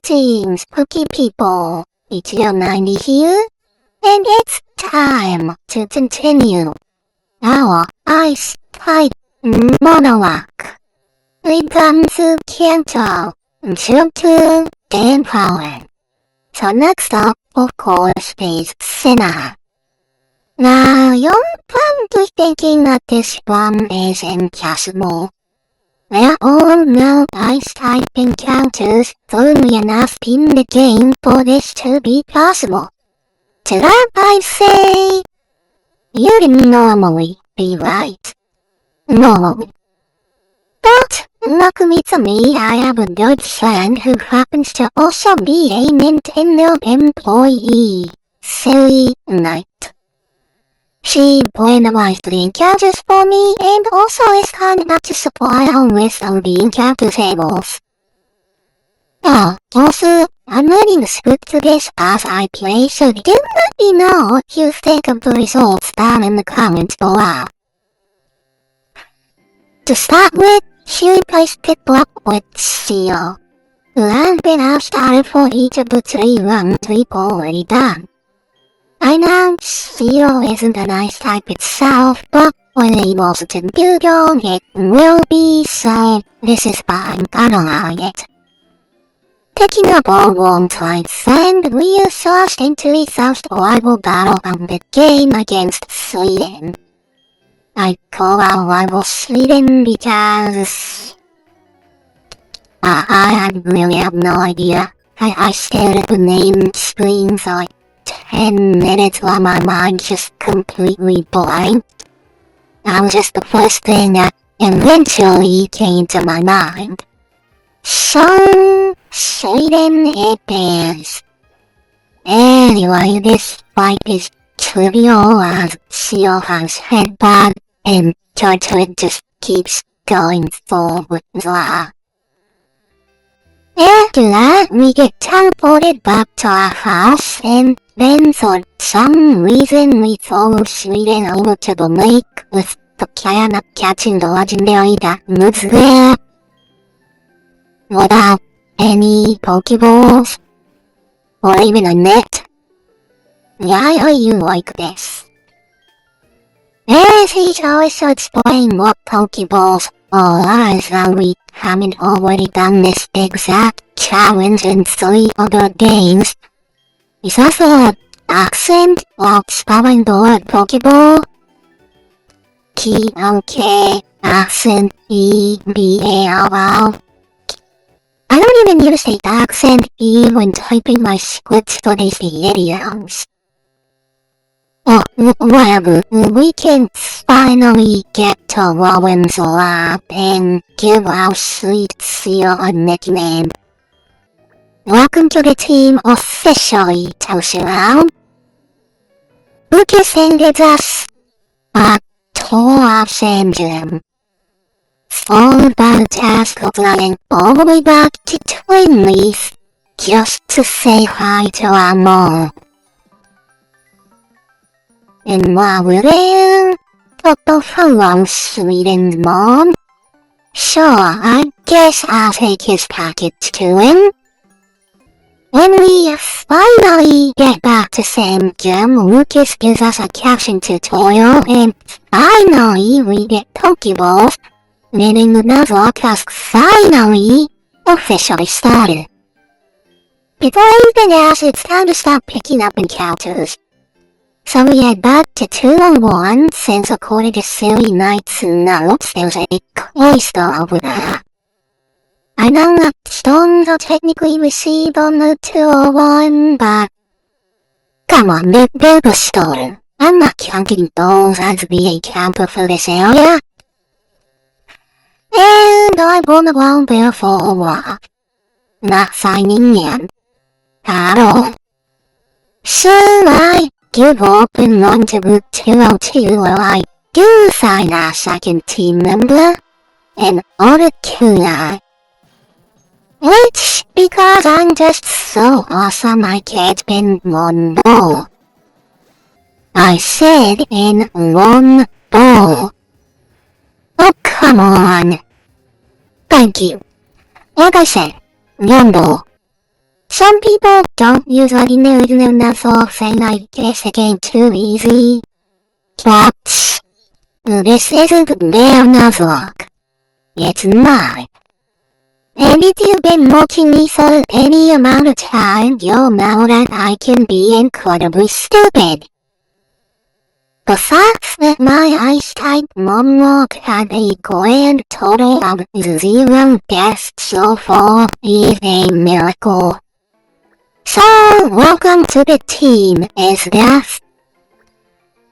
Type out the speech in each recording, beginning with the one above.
Greetings, Pokey People. It's your 90 here, and it's time to continue our Ice Type monologue. We've come to Kanto, Chapter 10 Power. So next up, of course, is Senna. Now, you're probably thinking that this one is impossible. There are no Ice-type encounters firmly enough in the game for this to be possible. To that I say, you'd normally be right. Normally. But, luckily to me, I have a good friend who happens to also be a Nintendo employee. Silly Knight. She randomized the encounters for me and also is kind enough to supply a list of the encounter tables. Also, I'm letting the script to this as I play, so do let me know what you think of the results down in the comments below. To start with, she replaced Pitblock with Steel, who has been outstarted for each of the 3 runs we've already done. I know Steel isn't an ice type itself, but when able to build on it will be, so this is why I'm gonna allow it. Picking up all warm types, and we are thrust into a self-rival battle on the game against Sweden. I call our rival Sweden because I really have no idea. I stared at the name screen for like 10 minutes while my mind just completely blanked. That was just the first thing that eventually came to my mind. So, Sweden it is. Anyway, this fight is trivial as Seal has headbutt and Tortured just keeps going forward. After that, we get teleported back to our house, and then for some reason we follow Sweden over to the lake with the plan of catching the legendary that lives there without any Pokeballs or even a net. Why are you like this? As he's also explained what Pokeballs are, as though we haven't already done this exact challenge in 3 other games. He's also an accent while spelling the word Pokeball. T-O-K accent E-B-A-L-L. I don't even use the accent E when typing my scripts for these videos. Oh, whatever, we can finally get to Rowan's lab and give our sweet Seal a nickname. Welcome to the team officially, Toshiro. Lucas handed us a tour of Sandgem, followed by the task of flying all the way back to Twin Leaf just to say hi to our mom. And while we're there, hello, Sweden's mom. Sure, I guess I'll take his package to him. When we finally get back to Sandgem, Lucas gives us a caption tutorial, and finally we get Pokeballs, meaning the Nuzlocke has finally officially started. Before anything else, it's time to stop picking up encounters. So we head back to 201, since according to Silly Knight's notes, there's a cloister over there. I know that stones are technically received on the 201, but come on, they're a stone. I'm not counting those as the encounter for this area. And I've gone around there for a while, not finding them at all. So I give up and run to Route 202 where I do find our second team member, an Articuno. Which, because I'm just so awesome, I can't spend one ball. I said in one ball. Oh, come on. Thank you. Like I said, one ball. Some people don't usually know the Nuzlocke and I guess it ain't too easy. But this isn't their Nuzlocke. It's mine. And if you've been watching me for any amount of time, you'll know that I can be incredibly stupid. The fact that my ice-type Nuzlocke had a grand total of 0 deaths so far is a miracle. So, welcome to the team, as death.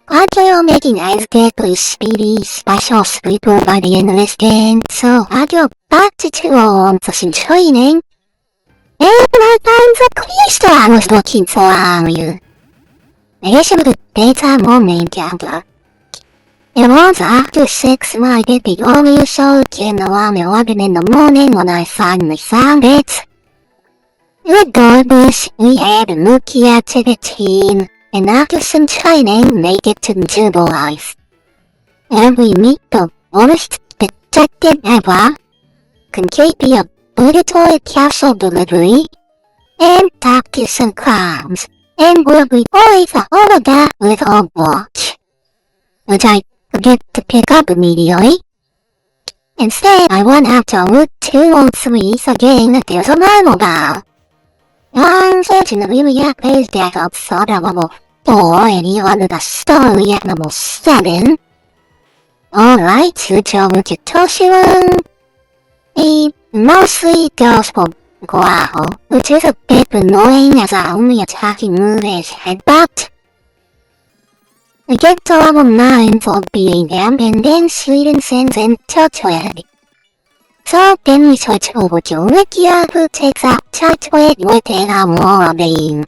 I plan on making as deadly speedy special sleeper by the end of this game, so I go back to 201 for some training. And I found the crystal I was looking for earlier. This is the daytime morning encounter. It was after 6 and I did the earlier show again around 11 in the morning when I finally found it. Regardless, we had a Nukia to the team, and after some training, make it to Nuzlocke. And we meet the worst detective ever, complete the obligatory castle delivery, and tackle some crimes. And we'll be always all of that with Overwatch, which I forget to pick up immediately. Instead, I went out to Route 203 for getting that there's a normal bar. Unfortunately, we got paged back up sort of level 4 and you under the story at level 7. Alright, switch over to Toshiro. He mostly goes for Growl, which is a bit annoying as our only attacking move is Headbutt. We get to level 9 for beating them, and then Sweden sends in Tiltwig. So then we switch over to Rikia, who takes out Tiltwig with an Aurora Beam.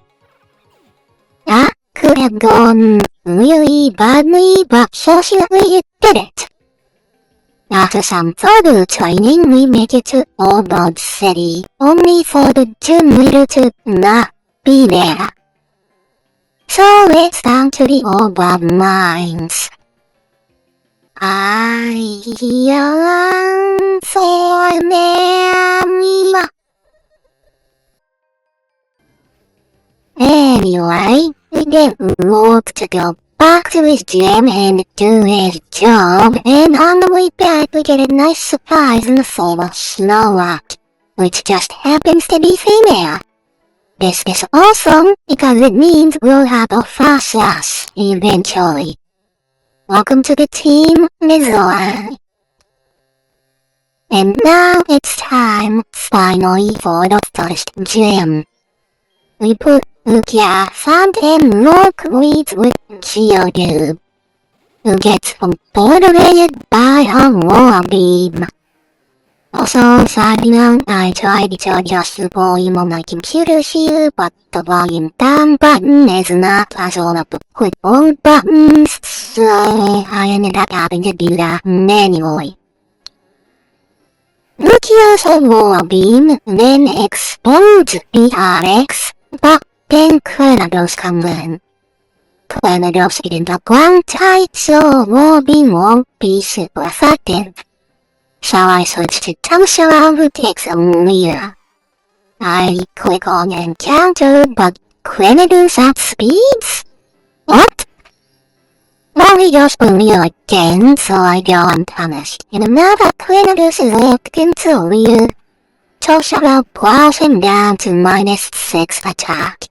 That could have gone really badly, but fortunately it didn't. After some further training, we make it to Orbod City, only for the gym leader to not be there. So it's down to the Orbod Mines. I yearn for them. Anyway, we get Lord to go back to his gym and do his job, and on the way back we get a nice surprise in the form of Nuzlocke, which just happens to be female. This is awesome because it means we'll have a fast ass eventually. Welcome to the team, Nuzlocke. And now it's time, finally, for the first gym. We put Lukia and Lord leads with Geodude, who gets obliterated by Aurora Beam. Also, side note, I tried to adjust the volume on my computer here, but the volume down button is not as one of the clipboard buttons, so I ended up having to do that manually. Lukia's Aurora Beam then explodes BRX, but then Clanados comes in. Clanados is in the ground type, so Aurora Beam won't be super effective. So I switch to Toshiro, who takes a mirror. I click on Encounter, but Clanados outspeeds? What? Well, he goes for real again, so I go unpunished. And now that Clanados is locked into rear, Toshiro plows him down to -6 attack.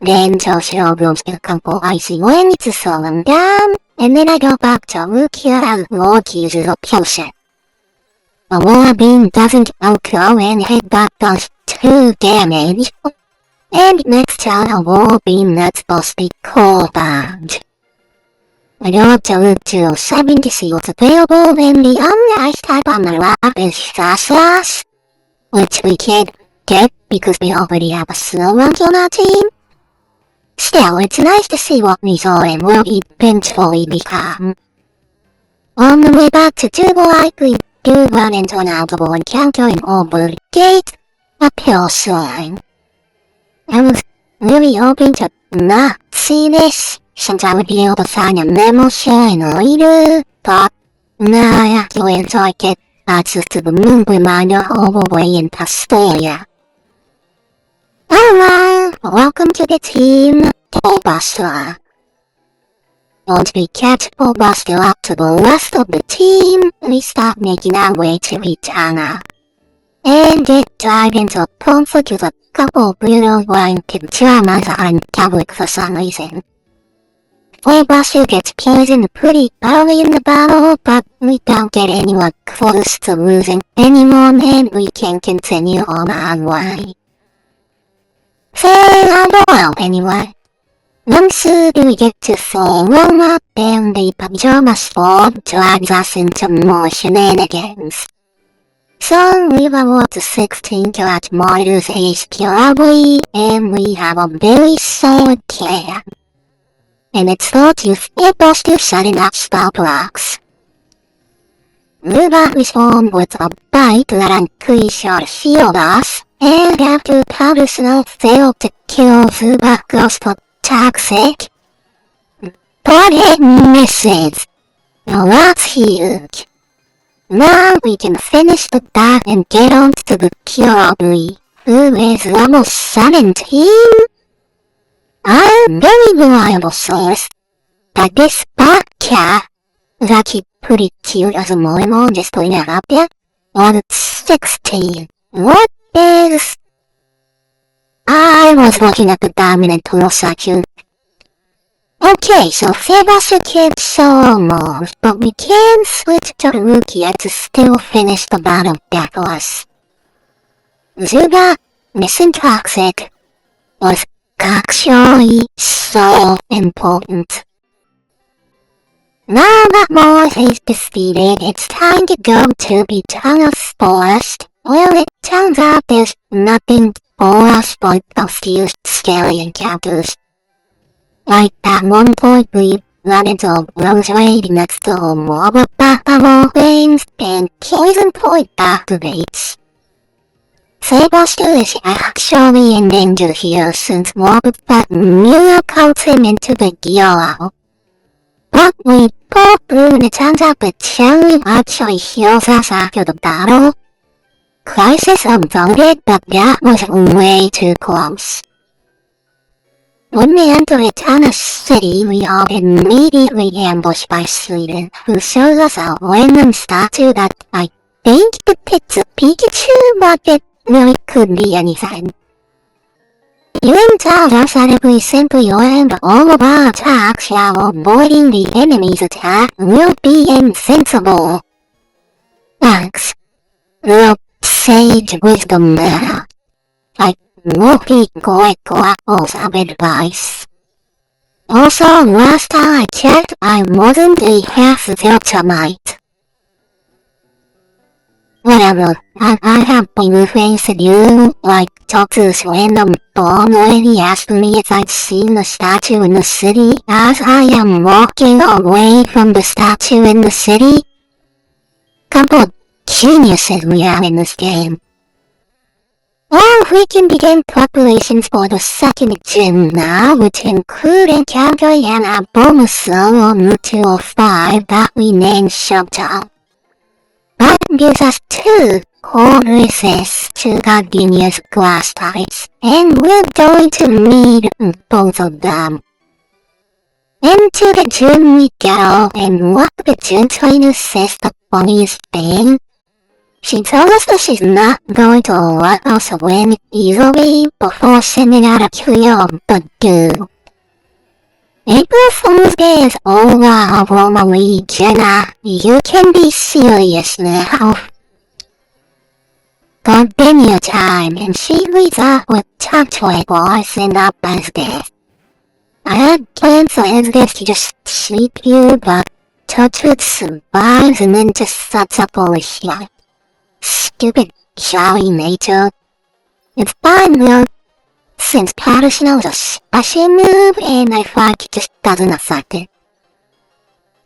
Then Toshiro goes a couple icy winds to slow him down, and then I go back to Lukia as Lord uses a potion. Aurora Beam doesn't outgo and Headbutt does 2 damage, and next time Aurora Beam that's supposed to be coolbound. I go up to Route 207 to see what's available, and the only ice type on the map is Sasalas, which we can't get because we already have a Slowruns on our team. Still, it's nice to see what Nuzlocke will eventually become. On the way back to Nuzlocke, we do run into an outdoor encounter in Orbod Gate, a pill sign. I was really hoping to not see this, since I would be able to find a memo showing later, but I actually enjoy it. That's just the moon reminder all the way in Pastoria. welcome to the team, Buster. Once we catch Buster up to the rest of the team, we start making our way to Ritana. And get dragged into a conflict with a couple of brutal wine dramas on tablet for some reason. Buster gets poisoned pretty early in the battle, but we don't get anyone close to losing anymore, and we can continue on our way. Say hello anyway. Once we get to Soloma, then the pajama sport drags us into more shenanigans. So we level up to 16 to at Martyrs HQ Robbery, and we have a very solid plan. And it's thought you Buster setting up spell blocks. Ruba responds with a bite that I'm pretty sure shield us, and after Powder Snow failed to kill Zuba goes for toxic, but it misses. Now that's huge. Now we can finish the dive and get on to the Curably, who is level 17. I'm very reliable source, but this bot cat is actually pretty cute as a Moemo, just putting it up there. On 16. What is... I was looking at the dominant tool section. Okay, so Febuster can't solo moves, but we can switch to Rukia to still finish the battle deathless. Zuba, missing toxic, was actually so important. Now that Mars is defeated, it's time to go to Bitanos Forest. Well, it turns out there's nothing for us but a few scary encounters. Like at one point we run into a rose raid next to a mob of buffalo things, and poison point activates. Febuster is actually in danger here since mob of that Mura coats him into the Gyro. But we pull through and it turns out the cherry actually heals us after the battle. Crisis avoided, but that was way too close. When we enter Etana City, we are immediately ambushed by Sweden, who shows us a random statue that I think depicts a Pikachu, but it really could be anything. You tell us that if we simply land all of our attacks while avoiding the enemy's attack, we'll be invincible. Thanks. Real sage wisdom there. Like Whoopi Goico's advice. Also, last time I checked, I wasn't a half Viltamite. Whatever, I have been facing you, like talk to this random blonde lady asking me if I'd seen the statue in the city as I am walking away from the statue in the city. Couple of geniuses we have in this game. Well, we can begin preparations for the second gym now, which include encountering an Abomasel on Route 205 that we named Showtime. That gives us 2 core resists to Gardenia's glass types, and we're going to need both of them. Into the gym we go, and what the gym trainer says the funniest thing. She told us that she's not going to let us win easily before sending out a trio of the goo. April Fool's Day is over, Romalie Jenna. You can be serious now. Gardenia time, and she leads off with top toy boys and up as this. I had plans for this to just sleep you, but Touchwood survives and then just sets up all this shit. Stupid jolly nature. It's fine though, since Powder Snow is a special move and I find it just doesn't affect it.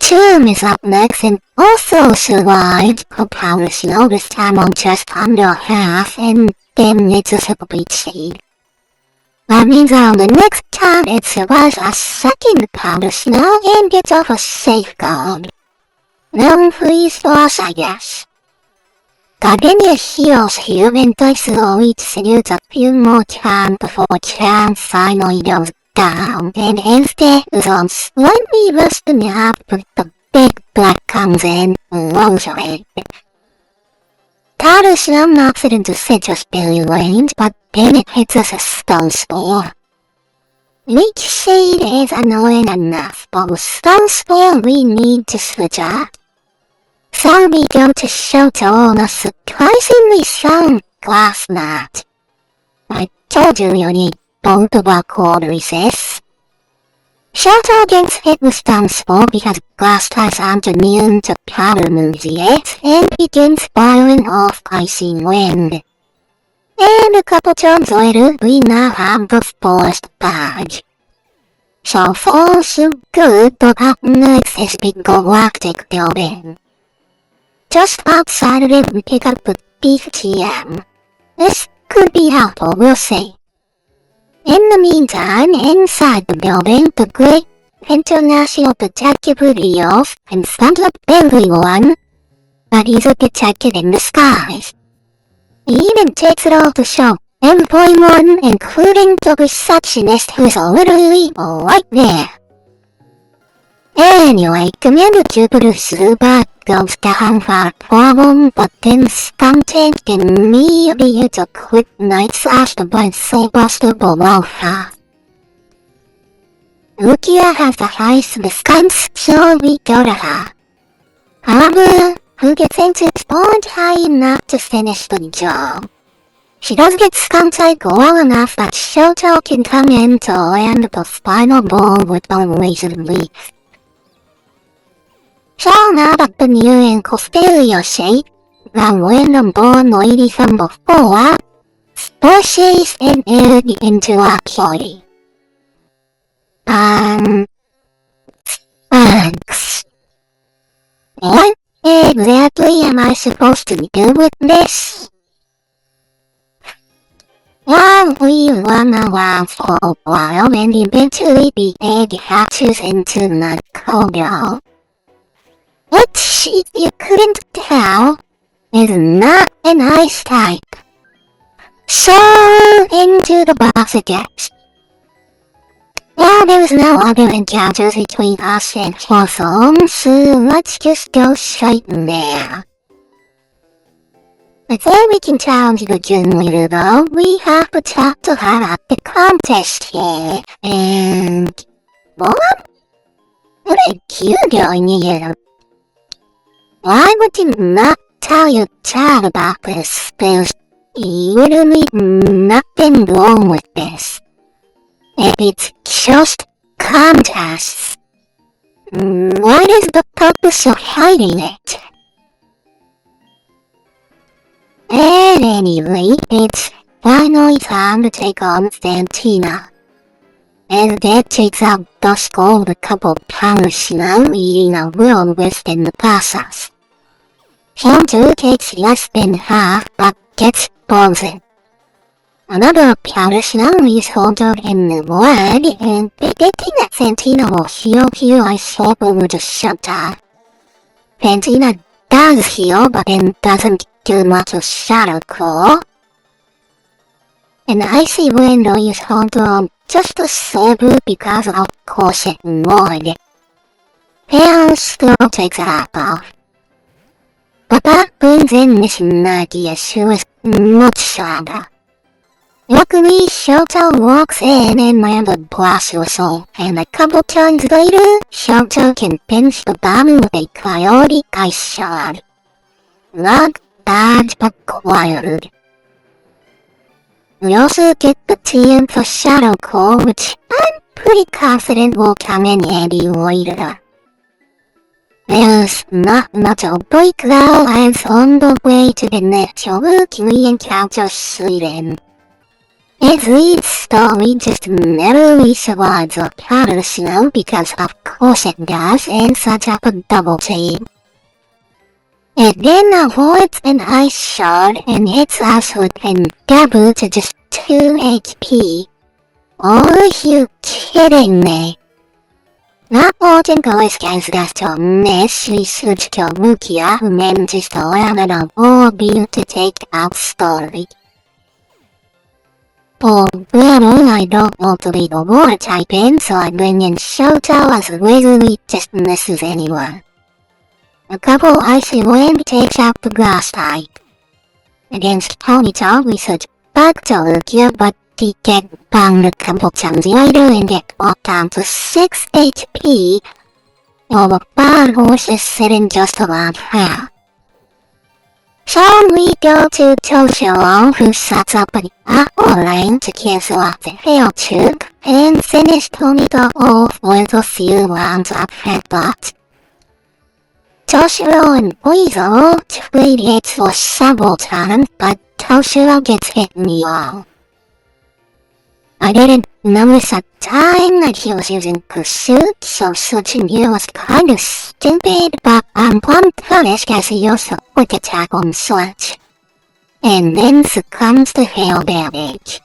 Tomb is up next and also survived for Powder Snow, this time on just under half, and then it's a super beat seed. That means on the next time it survives a second Powder Snow and gets off a safeguard. No freeze for us, I guess. Gardenia heals human dice or each use a few more times before chance finally goes down, and instead on slightly less than half of the big black comes in rolls away. Taurus knocks it into citrus berry range, but then it hits us a stone spore. Each shade is annoying enough, but with stone spore we need to switch up. So we go to shelter on a surprisingly strong glass mat. I told you need both of our core resist. Shelter gets hit with stone spore because glass ties aren't immune to powder moves yet and begins firing off icy wind. And a couple turns later, we now have the forest badge. So far so good, but up next is Big Galactic Building. Just outside of it, we pick up the BTM. This could be helpful, we'll see. In the meantime, inside the building, the great international detective reveals in front of everyone that he's a detective in disguise. He even takes it all to show everyone, including the receptionist who's literally right there. Anyway, Commander Jupiter's Zubat goes down for a problem, but then Stunted can immediately use a quick night slash to burn Saybuster below her. Lugia has the highest defense, so we go to her. However, Lugia thinks it's not high enough to finish the job. She does get Stunted well enough that Shoto can come in to land the final ball with a raisin leaf. So now that the new ankle stereo shape, that random born lady from before, splashes and aired into our party. Thanks. What exactly am I supposed to do with this? Well, we run around for a while and eventually the egg hatches into Nuzlocke. Which, if you couldn't tell, is not an ice type. So, into the box it gets. Well, there's no other encounters between us and Hawthorne, so let's just go straight in there. Before we can challenge the gym leader though, we have to talk to her at the contest here, and... What? What are you doing here? Why would you not tell your child about this? There's literally nothing wrong with this. It's just contests. What is the purpose of hiding it? At any rate, it's finally time to take on Fantina. And that takes out the skull of a couple pounds, eating a real risk in the process. Shelter takes less than half, but gets frozen. Another powder is holding in the blood, and predicting that Fantina will heal ice over with a shelter. Fantina does heal, but then doesn't do much of Shadow Claw. An icy window is holding just a saber because of course it would. Pale still takes a half off. But that brings in Miss Nagius, who is much stronger. Luckily, Shoto walks in and lands a blast whistle, and a couple turns later, Shoto can pinch the bomb with a priority ice shard. Not bad, but acquired. We also get the TM for Shadow Core, which I'm pretty confident will come in handy later. There's not much of a break though, as on the way to the next work we encounter Sweden. Its lead story just narrowly survives a powder snow because of course it does and sets up a double team. It then avoids an ice shard and hits us with an double to just 2 HP. Are you kidding me? 나포진거에서 캔슬했죠. 내시 수지켜 무기야 멘지스토야나라 오비유 to take out story. Bueno, I don't want to be the war type in, so I bring in Shota as really just misses anyone. A couple icy wind takes out the grass type. Against Ponytail we said back to Lugia, but he get banged a couple times later and get brought down to 6 HP. While the bad horse is sitting just around here. So we go to Toshiro, who sets up an Harcore lane to cancel out the hail tube, and finish Tomito off with a few rounds of headbutt. Toshiro and Weasel trade hits for several times, but Toshiro gets hit in the wall. I didn't notice at the time that he was using Pursuit, so switching here was kind of stupid, but I'm punished as he used a quick attack on Switch. And then succumbs to hail damage.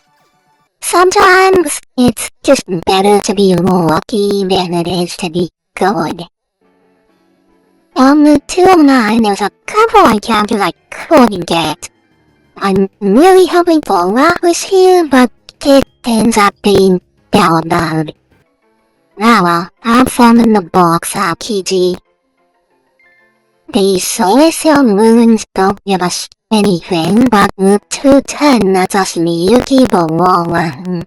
Sometimes it's just better to be lucky than it is to be good. On the 209 there's a couple encounters I couldn't get. I'm really hoping for what was here, but it ends up being download. Now have fun in the box, RPG. These celestial moons don't give us anything but the 210 that's us Miyuki Bowler.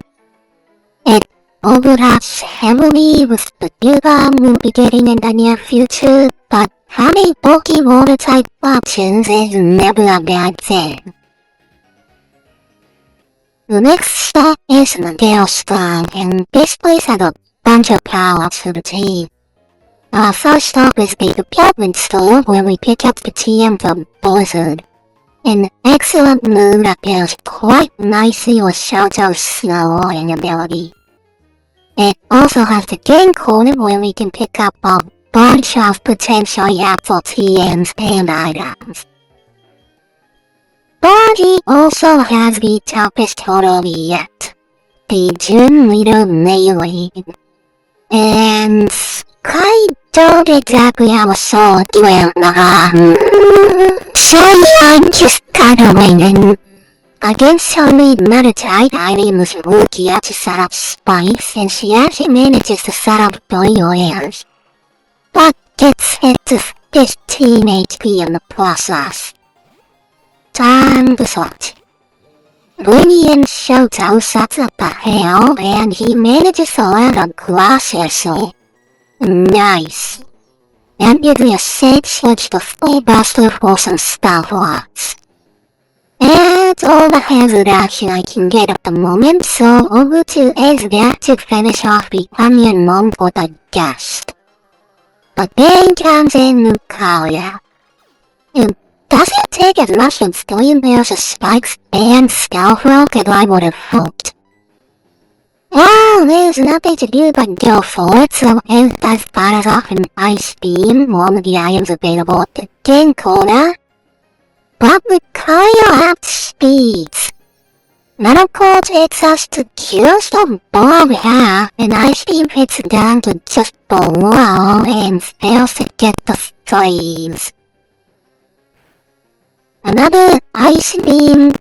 It overlaps heavily with the new game we'll be getting in the near future, but having bulky water type options is never a bad thing. The next stop is the Gale Strong, and this place has a bunch of powers for the team. Our first stop is the department store where we pick up the TM from Blizzard. An excellent move that pairs quite nicely with Shoto's snowballing ability. It also has the game corner where we can pick up a bunch of potentially helpful TMs and items. Body also has the toughest totally yet, the gym leader melee. And I don't exactly have a sword duel so I'm just kinda waiting. Against her lead Meditate, Eileen was Rukia to set up Spice, and she actually manages to set up Boyers, but gets hit to 15 HP in the process. Time to switch. Brilliant Shoto sets up a hail and he manages to land a glacier so nice. And gives me a safe switch to full buster for some spell blocks. That's all the hazard action I can get at the moment, so over to Ezra to finish off the onion mom for the guest. But then comes in Lucaria. Doesn't take as much as 3 pairs of spikes and stealth rock as I would have hoped. Well, there's nothing to do but go for it, so as fires off an ice beam, one of the items available at the game corner. But Lucaria outspeeds. Medical takes us to just above half, and ice beam hits down to just below and fails to get the freeze. Another ice beam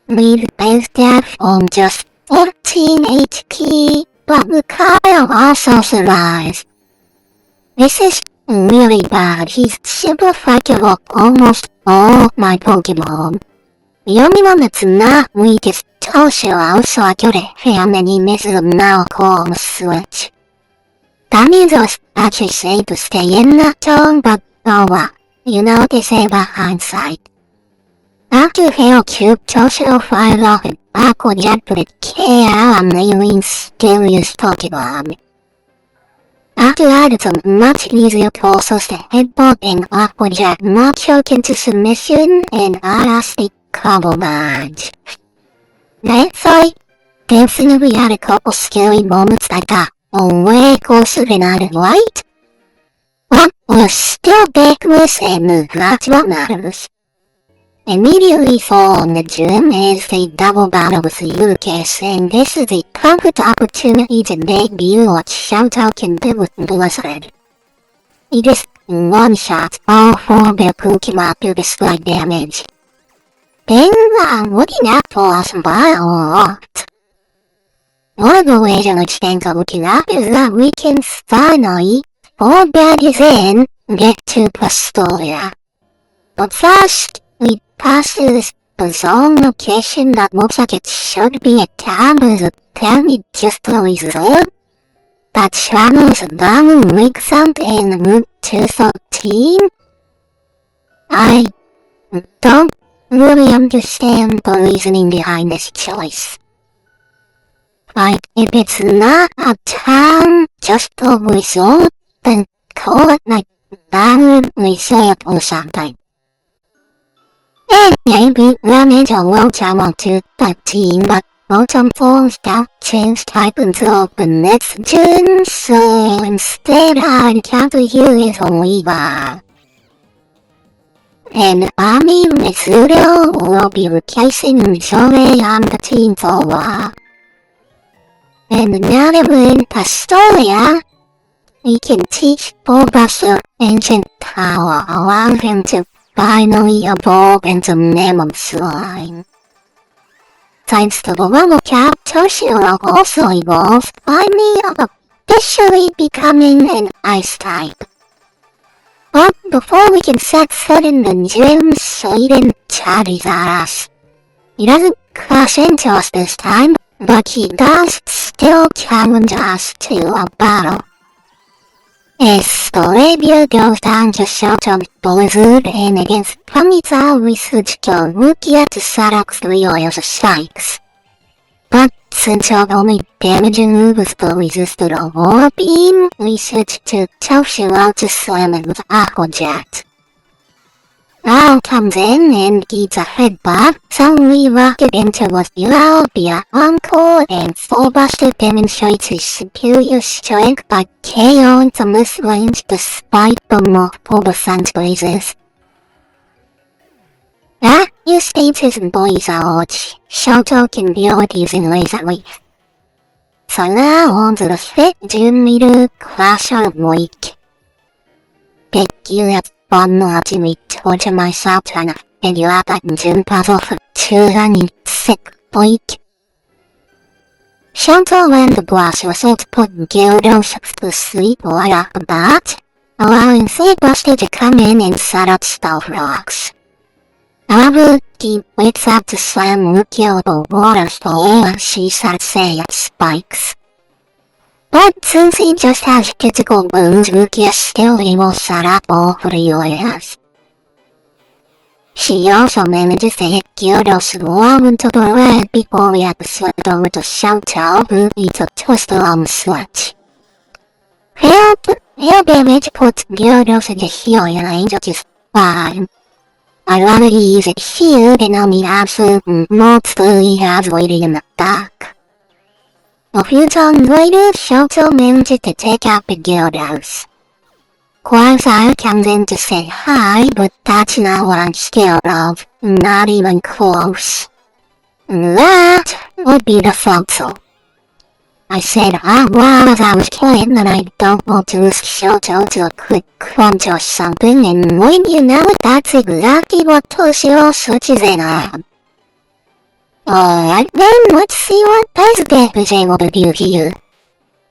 leaves base death on just 14 HP, but Lucario also survives. This is really bad. He's simplified to look almost all my Pokemon. The only one that's not weak is Toshiro, so I killed him and he misses a Harcore on the Switch. That means it was actually safe to stay in that zone, but oh well. You know what they say about hindsight. After Hail Cube, Toshiro fired off an Aqua Jet for the KO on Aileen's scariest Pokemon. After that, it's a much easier process to headbutt an Aqua Jet, not choke into submission, and ask the combo match. That's right, definitely had a couple scary moments that got way closer than I'd like. But we're still backless and that's what matters. immediately fall the gym as they double battle with Lucas, and this is a perfect opportunity to debut what Shouto can do with Blizzard. He just one-shots all 4 of their Pokemon to destroy damage. Then looking at us by a lot. One of the ways in which things are looking up is that we can finally, 4 badges in, get to Pastoria. But first, we pass through this bizarre location that looks like it should be a town, but is apparently just a resort that travels down Lakeside in Route 213. I don't really understand the reasoning behind this choice. Like, if it's not a town, just a resort, then call it like Diamond Resort or something. And maybe run into a world channel 213, but Bottom Falls got changed type into open next June, so instead I'd counter you as a Weaver. And Ami Mitsudo will be replacing Joey on the team for a while. And now that we're in Pastoria, we can teach Bulbasaur ancient power, allowing him to finally evolve into Mammoth Slime. Thanks to the level cap, Toshio also evolves, finally officially becoming an Ice type. But before we can set foot in the gym, Sweden charges at us. He doesn't crash into us this time, but he does still challenge us to a battle. As the review goes down to Shoto Blizzard and against Ponytail Research Go Rukia to set up 3 oils of strikes. But since our only damaging move was the resisted Aurora Beam, we switched to Toshiro to slam it with Aqua Jet. Al comes in and gets a headbutt, so we rock it into what will be an encore, and Fullbuster demonstrates his superior strength by KOing from this range despite the multiple defense raises. That states his boys out. Shoto can deal with using Laser Leaf. So now on to the 5th Gym Leader Clash of the Week. Big you have fun watching me torture myself trying to figure out that gym puzzle for 206 week. Shoto and the Blast whistle to put Gyarados to sleep right off the bat, allowing Buster to come in and set up Stealth Rocks. However, he wakes up to slam Rukia with a waterfall as she starts saying it spikes. But since he just has physical wounds, Rukia still able to set up all 3 areas. She also manages to hit Gyarados well into the red before we have to switch over to Shoto, who eats a twister on the switch. Hail damage puts Gyarados into healing range, which is fine. I'd rather he use it here than on the absolute monster he has waiting in the back. A few turns later, Shoto manages to take out the Gyarados. Quasar comes in to say hi, but that's not what I'm scared of. Not even close. That would be the Fossil. I said out loud as I was playing that I don't want to lose Shoto to a quick crunch or something, and when you know it, that's exactly what Toshiro switches in on. Alright then, let's see what Bezbeth is able to do here.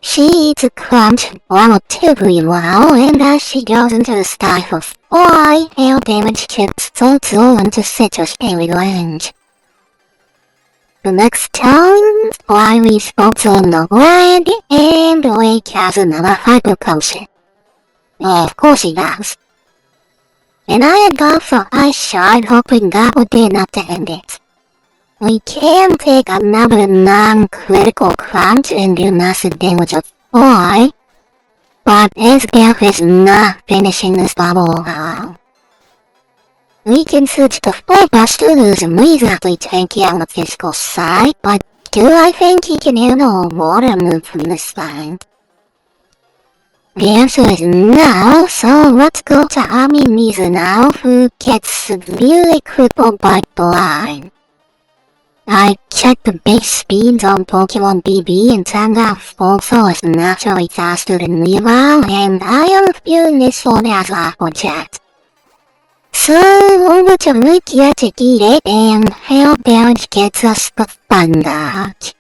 She eats a crunch relatively well, and as she goes into the stifle fly, hail damage chips Totsu into citrus berry range. The next time, Fly leaves Totsu in the red, and Wake has another Hyper Potion. Of course he does. And I had gone for Ice Shard hoping that would be enough to end it. We can take another non-critical crunch and do massive damage of 4, but Esbeth is not finishing this bubble well. We can switch to Fullbuster, who's reasonably tanky on the physical side, but do I think he can handle a water move from this find? The answer is no, so what's going to happen is now who gets really crippled by blind. I checked the base speeds on Pokemon BB and turned out Pulsar is naturally faster than Weavile, and I am viewing this one as a project. So, over to Lugia to get it, and Hellbound gets us the Thunderhawk.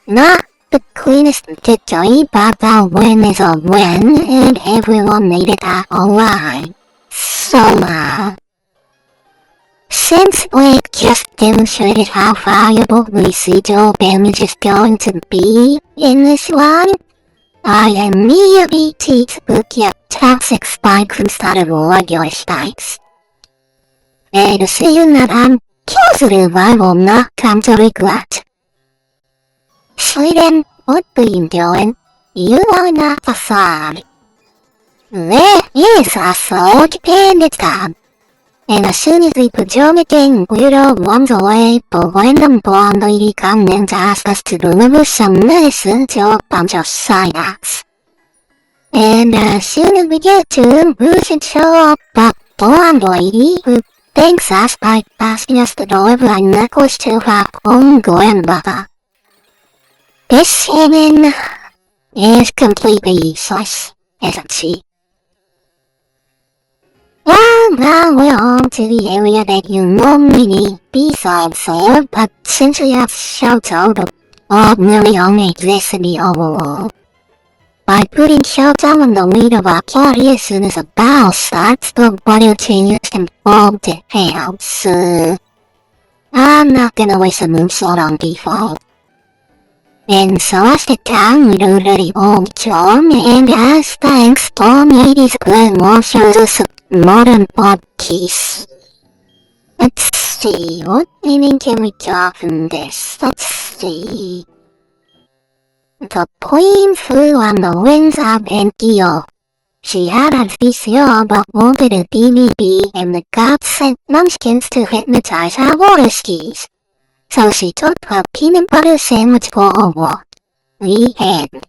Not the cleanest victory, but the win is a win, and everyone made it out alright. So, since Blake just demonstrated how valuable residual damage is going to be in this one, I immediately teach Lugia Toxic Spikes instead of regular spikes. A decision that I'm positive I will not come to regret. Sweden, what are you doing? You are not the side. There is a Sword Bandit tab. And as soon as the pajama-king weirdo runs away, the random blonde lady comes in to ask us to deliver some medicine to a bunch of side-acts. And as soon as we get to them, we should show up the blonde lady who thanks us by asking us to deliver a necklace to her own grandmother. This woman is completely useless, isn't she? Well, now we're on to the area that you normally need B-sides for, but since we have Shoto, the ordinary only exists in the overworld. By putting Shoto on the lead of our party as soon as a battle starts, the body changes and fall to hell, so I'm not gonna waste a moonsault on default. And so as the town we do the old charm, and as thanks, Storm Lady's Grandma shows us a modern pod piece. Let's see, what meaning can we draw from this? Let's see. The queen flew on the wings of Enkyo. She had a VCR but wanted a DVD, and the gods sent Munchkins to hypnotize her water skis. So she took her peanut butter sandwich for a walk. The end.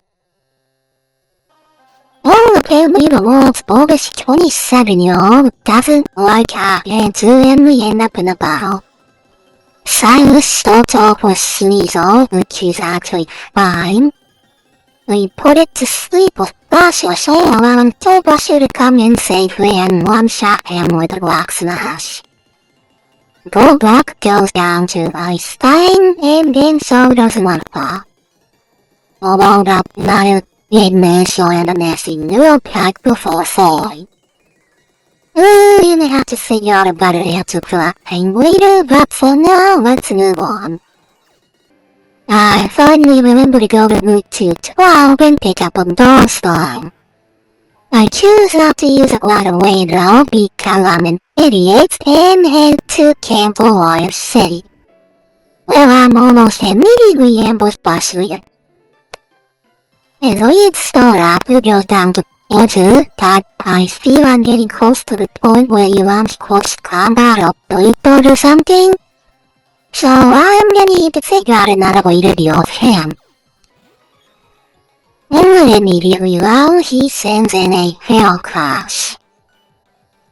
Well, apparently the world's bogus 27-year-old doesn't like our answer and we end up in a battle. Silas starts off with Sneasel, which is actually fine. We put it to sleep with Basher all around until Basher to come in safely and one-shot him with a rock smash. Goldrock goes down to Einstein, and then so does Martha. Although that night, it may show a nasty neural pack before falling. You may have to figure out a better answer for that thing later, but for now, let's move on. I finally remember to go to Route 212 and pick up a Dawnstone. I choose not to use it right away though because I'm an idiot and head to Camp Warrior City, where I'm almost immediately ambushed by Sweet. As we start up, it goes down to Order, but I feel I'm getting close to the point where you launch close combat up the boat or something, so I'm gonna need to figure out another way to deal with him. And immediately though, he sends in a Hell Crash.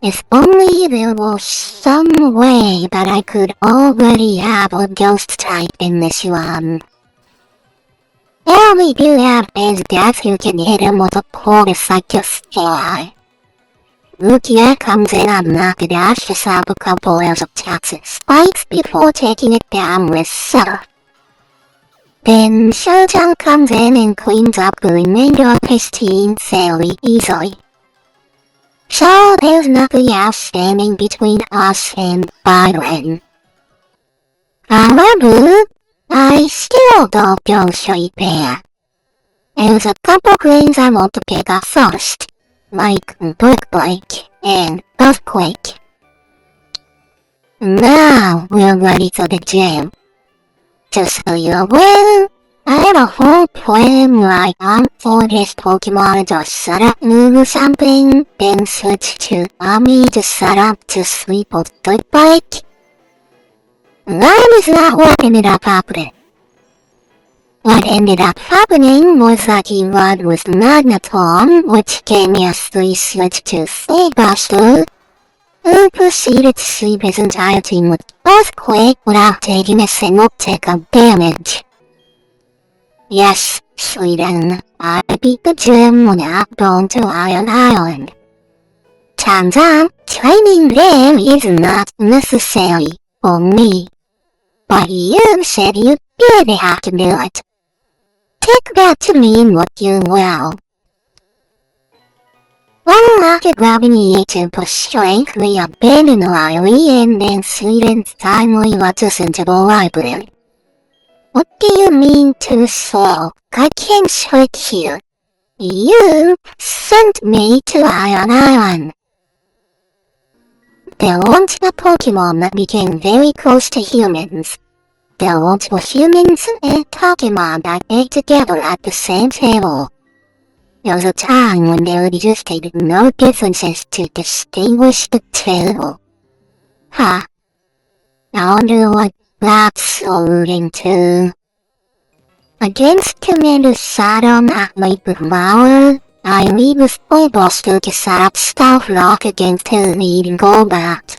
If only there was some way that I could already have a ghost type in this one. And we do have Ben's death who can hit him with a quarter Psychus fly. Lugia comes in on Nakadash to stop a couple of attacks and spikes before taking it down with Sutter. Then Shoujo comes in and cleans up the remainder of his team fairly easily. So there's nothing else standing between us and Byron. However, I still don't go straight there. There's a couple things I want to pick up first, like Brick Break and Earthquake. Now we're ready for the gym. Just so you're aware, I had a whole plan right on for this Pokemon to set up move or something, then switch to Ami to set up to sleep with Brick Break. That is not working it out properly. What ended up happening was that he was Magneton, which geniusly switched to Saberstone, who proceeded to sweep his entire team with Earthquake without taking a single tick of damage. Yes, Sweden, I beat the gym without going to Iron Island. Turns out, training there is not necessary for me. But you said you did have to do it. Take that to mean what you will. Well, after grabbing to push strength, we abandoned Riley and then Sweden's timely led us into the library. What do you mean to slow? I can't switch here. You sent me to Iron Island. There once were Pokemon that became very close to humans. There once were humans and Pokemon that ate together at the same table. There was a time when there existed no differences to distinguish the two. I wonder what that's alluding to. Against Commander Saturn at Lake Devour, I lead with Bullbuster to set up Stealth Rock against his leading Golbat.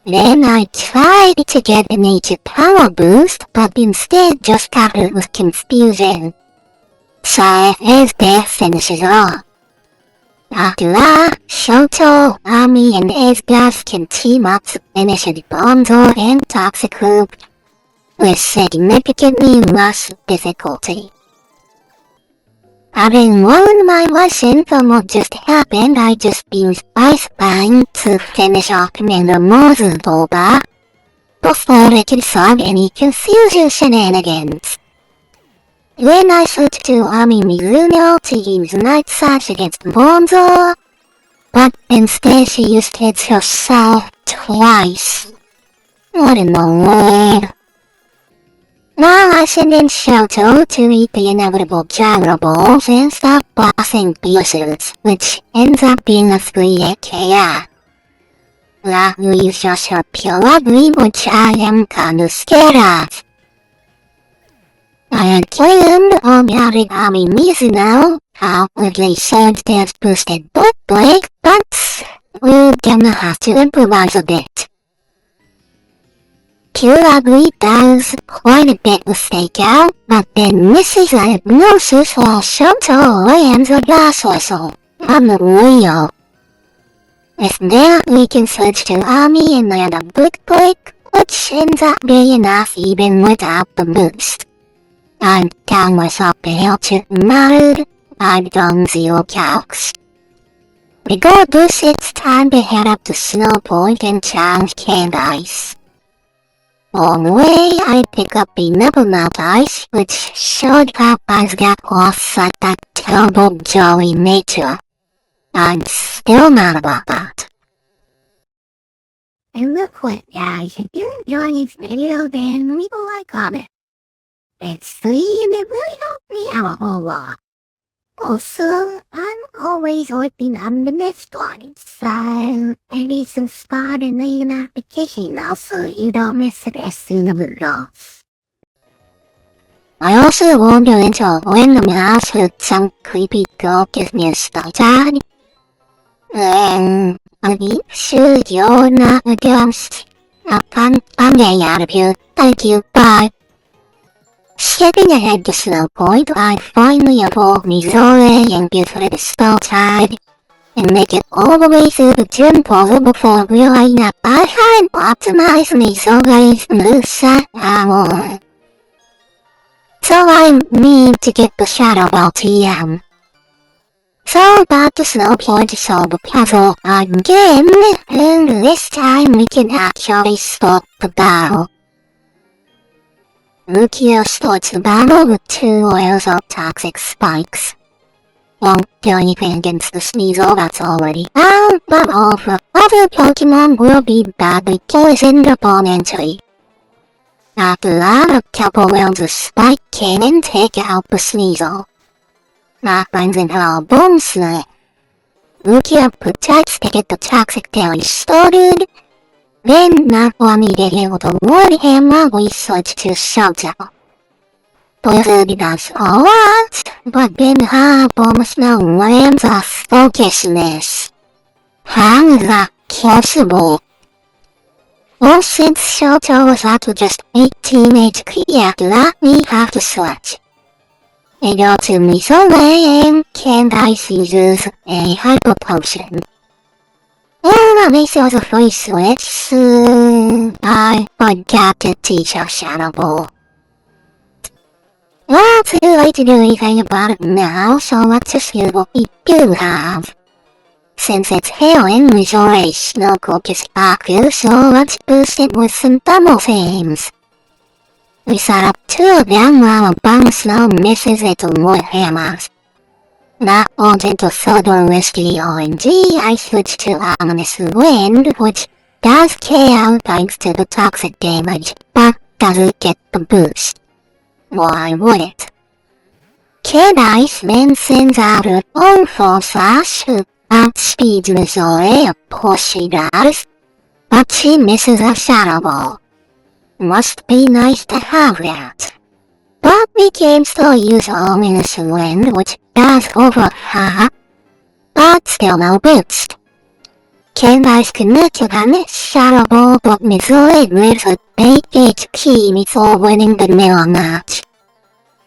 Then I tried to get a nature power boost, but instead just covered with confusion. So his death finishes off. After that, Shoto, Ami, and his guys can team up to finish the Bonzo and Toxicroop with significantly less difficulty. Having learned my lesson from what just happened, I just used Ice Bind to finish off Commander Mose's Golbat before it could solve any confusion shenanigans. Then I switched to Ami Mizuno to use Night Slash against Bonzo, but instead she used it herself twice. What in the world? Now I send in Shoto to eat the inevitable gyrables and stop bossing pieces, which ends up being a 3-hit KO. That leaves just her pure ugly, which I am kinda scared of. I had claimed about Ami Mizuno, outwardly Surge Dance boosted Book Break, but we're gonna have to improvise a bit. Pure Ugly does quite a bit with Stakeout, but then misses a Hypnosis while Shoto lands a Gas Whistle on the Leo. With that, we can switch to Ami and land a Book Break, which ends up being enough even without the boost. I'm down myself a Hellchip mode. I've done 0 calcs. Regardless, it's time to head up to Snow Point and challenge Candice. On the way, I pick up the Nevermelt Ice, which showed Popeye's got lost like that terrible jolly nature. I'm still mad about that. And look what, guys, if you're enjoying this video, then leave a like on it. It's free and it really helps me out a whole lot. Also, I'm always working on the next one, so maybe subscribe and leave an application now so you don't miss it as soon as it goes. I also wander into a random house with some creepy girl gives me a start. Are you sure you're not a ghost? I'm getting out of here. Thank you, bye. Skipping ahead to Snow Point, I finally evolve Mizore and give her the spell tag, and make it all the way through the gym puzzle before realizing that I hadn't optimized Mizore's moveset at all. So I need to get the Shadow Ball TM. So about the Snow Point to solve the puzzle again, and this time we can actually start the battle. Lucio starts the battle with 2 layers of toxic spikes. Won't do anything against the Sneasel that's already out, but all the other Pokemon will be badly poisoned upon entry. After that, a couple rounds of Spike Cannon take out the Sneasel. That brings in our Bone Slam. Lucio protects to get the toxic damage started. Then, not only being able to ward him, we switch to Shoto. possibly does all once, but then Harcore's no lens of focusness. How is that possible? Well, since Shoto was out to just a teenage creature, we have to switch. I go to Nuzlocke and Candice uses a hyper potion. And that makes it a free switch, so I forgot to teach her Shadow Ball. Well, too late to do anything about it now, so let's just use what we do have. Since it's healing, restoration focus Baku, so let's boost it with some double themes. We set up 2 of them while a bonus now misses it to more hammers. That went into Photo Risky RNG, I switched to Ominous Wind, which does KO thanks to the toxic damage, but doesn't get the boost. Why would it? Candice then sends out her own full slash who outspeeds Missouri, of course she does, but she misses a Shadow Ball. Must be nice to have that. But we can still use Ominous Wind, which does over half, but still no boost. Candice connected on this Shadow Ball, but Missouri lives with 8 HP before winning the middle match.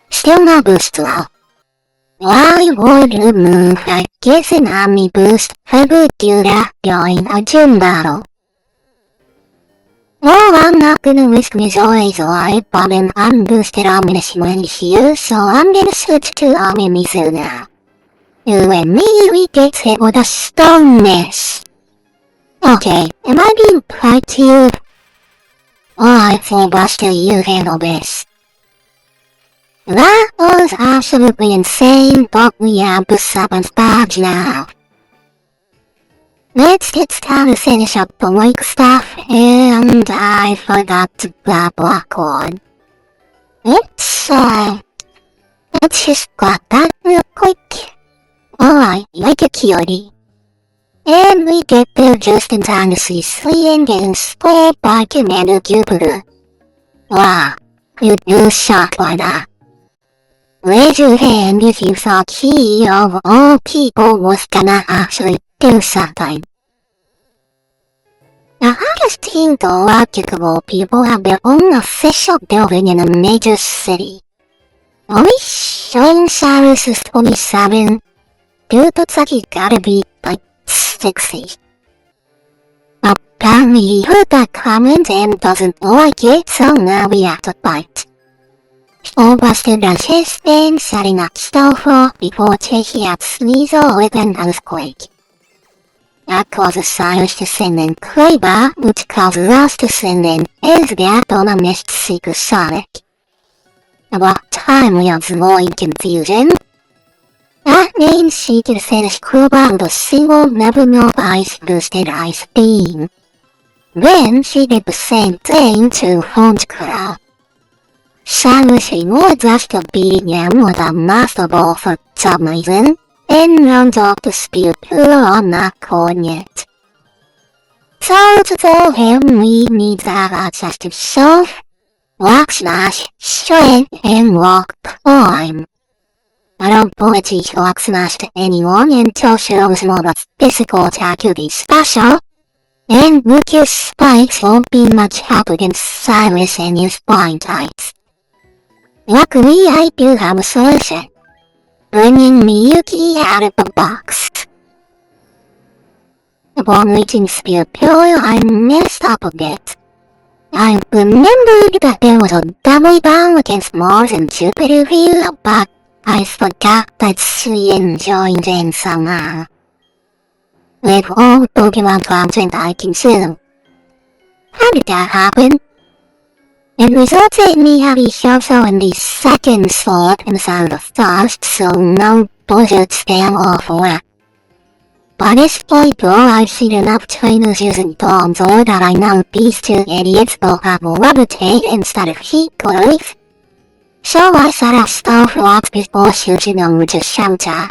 Still no boost though. While would remove, I guess an Omni boost, I would do that during a gym battle. Well, I'm not gonna risk Missouri's life, but an unboosted Ominous Wind here, so I'm gonna switch to Omimizu now. Who immediately gets hit with a Stone Miss. Okay, am I being piped here? Alright, Buster, you handle this. That was absolutely insane, but we have the 7th badge now. Let's get started to finish up the lake stuff, and I forgot to grab Harcore. Let's just grab that real quick. Alright, like a cutie. And we get there just in time to see Slian getting sprayed by Commander Jupiter. Wow, you're shocked by that. Raise your hand if you thought he, of all people, was gonna actually do something. Now how does Team Galactical people have their own official building in a major city? Are we showing Cyrus is 27? Dude looks like he's gotta be like 60. Apparently he heard that comment and doesn't like it, so now we have to fight. Buster does his thing, setting up Snowfall before taking out Sneasel with an earthquake. That causes Cyrus to send in Kraber, which causes us to send in Isbeth on a missed Seeker Sonic. About time we avoid confusion. That means she can finish Kraber with a single Nevermore Ice boosted Ice Beam. Then she did the same thing to Honchkra. Cyrus rewards us for beating him with a Master Ball for some reason, and runs off the spear pillar on that coordinate. So to kill him, we need to have access to Self, Rock Smash, Strength, and Rock Climb. I don't want to teach Rock Smash to anyone until shows more of physical attack will be special, and Lucas Spikes won't be much help against Cyrus and his blind types. Luckily, I do have a solution. Bringing Miyuki out of the box. Upon reaching Spear Pillar, I messed up a bit. I remembered that there was a double battle against Mars and Jupiter here, but I forgot that Slian joined in somehow. With all Pokemon content I consume. How did that happen? It resulted in me having Shoto in the 2nd slot instead of the 1st, so no bullshit spam or flat. By this point though, I've seen enough trainers using Donzo that I know these 2 idiots will have Levitate instead of Heat Growth. So I set up Stealth Rocks before switching over to Shelter.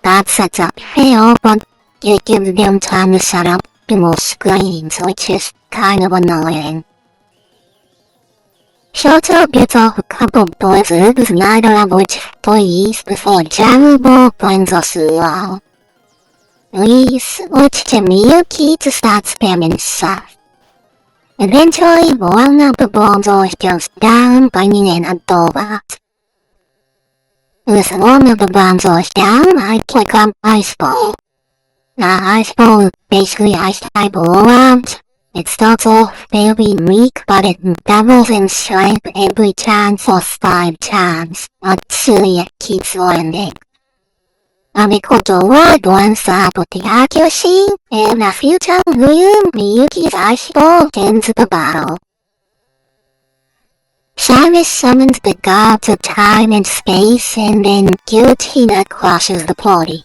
That sets up fail, but it gives them time to set up the more screens, which is kind of annoying. Shots of beautiful couple boys lives neither of which toys before Jamubo finds us well. Luis watched Miyuki start spamming stuff. Eventually, one of the bombs goes down, banging in a door. With one of the bombs down, I click on ice ball. The ice ball basically ice type around. It starts off very weak, but it doubles in strength every time for 5 times, until it keeps landing. Amikoto would once up with the accuracy, and a few times Miyuki's ice ball ends the battle. Cyrus summons the gods of time and space, and then Guillotina crushes the party.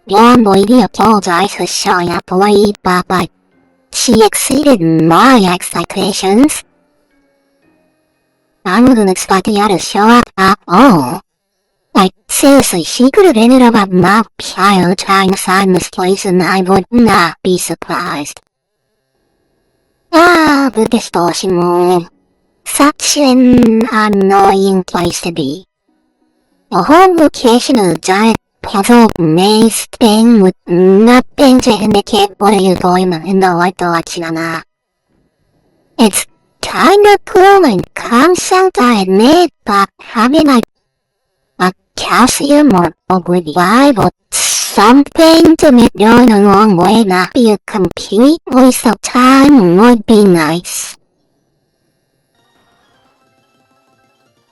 Young lady apologizes for showing up late, but she exceeded my expectations. I wasn't expecting her to show up at all. Like, seriously, she could have ended up at my child trying to find this place and I would not be surprised. The distortion room. Such an annoying place to be. The whole location of a giant puzzle maze thing with nothing to indicate what you're going in the right direction. It's kinda cool in concept, I admit, but having a calcium or ugly vibe or something to make going a long way not be a complete waste of time would be nice.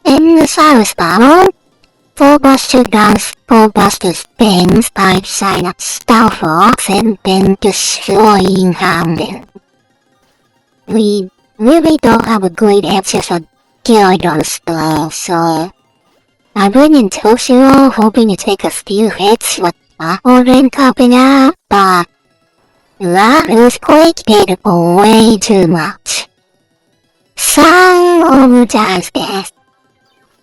In the Cyrus battle, Fullbuster does Fullbuster things by signing up Star Fox and then destroying Hounded. We really don't have a great answer for Gyarados though, so I bring in Toshiro hoping to take a few hits with Orin popping out, but that earthquake did way too much. So does this.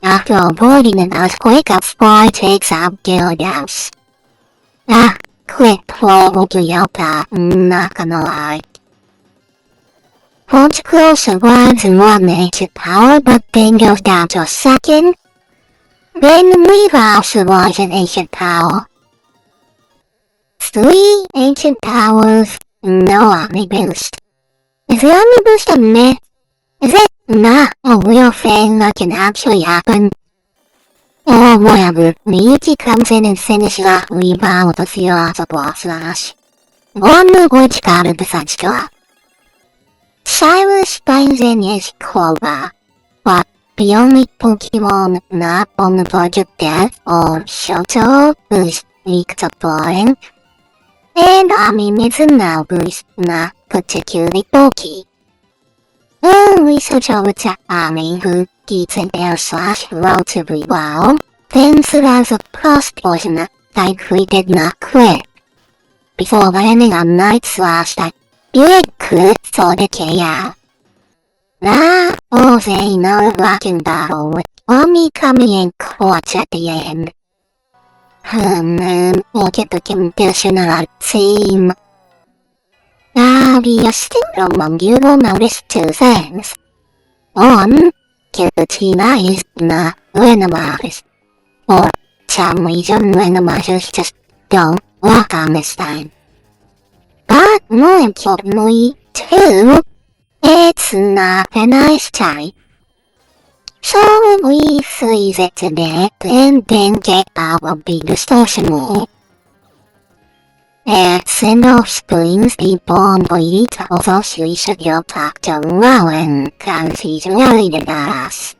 After avoiding an earthquake, a fly takes out Gyarados. Quick probably out that, not gonna lie. Ponticle survives in 1 ancient power, but then goes down to a second. Then Weavile survives in ancient power. 3 ancient powers, no Omni boost. Is the Omni boost a myth? Is it not a real thing that can actually happen? Or whatever, Miyuki comes in and finishes off Weavile with a Theological Slash. One of which got a defense drop. Cyrus finds in his Clover, but the only Pokemon not on the verge of death or Shoto is weak to flying, and Mitsuno is not particularly bulky. Research over to Ami, who keeps an air slash relatively well, thinks it has a plus portion that likely did not quit, before landing on Night Slash that did quit for the KO. That was a nerve-wracking battle with Ami coming in clutch at the end. Look at the condition of our team. The esteemed among you will notice 2 things. 1, Giratina is not randomized. For some reason, randomizers just don't work on this time. But more importantly, 2, it's not a nice type. So we freeze it to death and then get out of the distortion rule. Single springs the bomb bleeds, although she should go talk to Rowan, cause he's really the boss.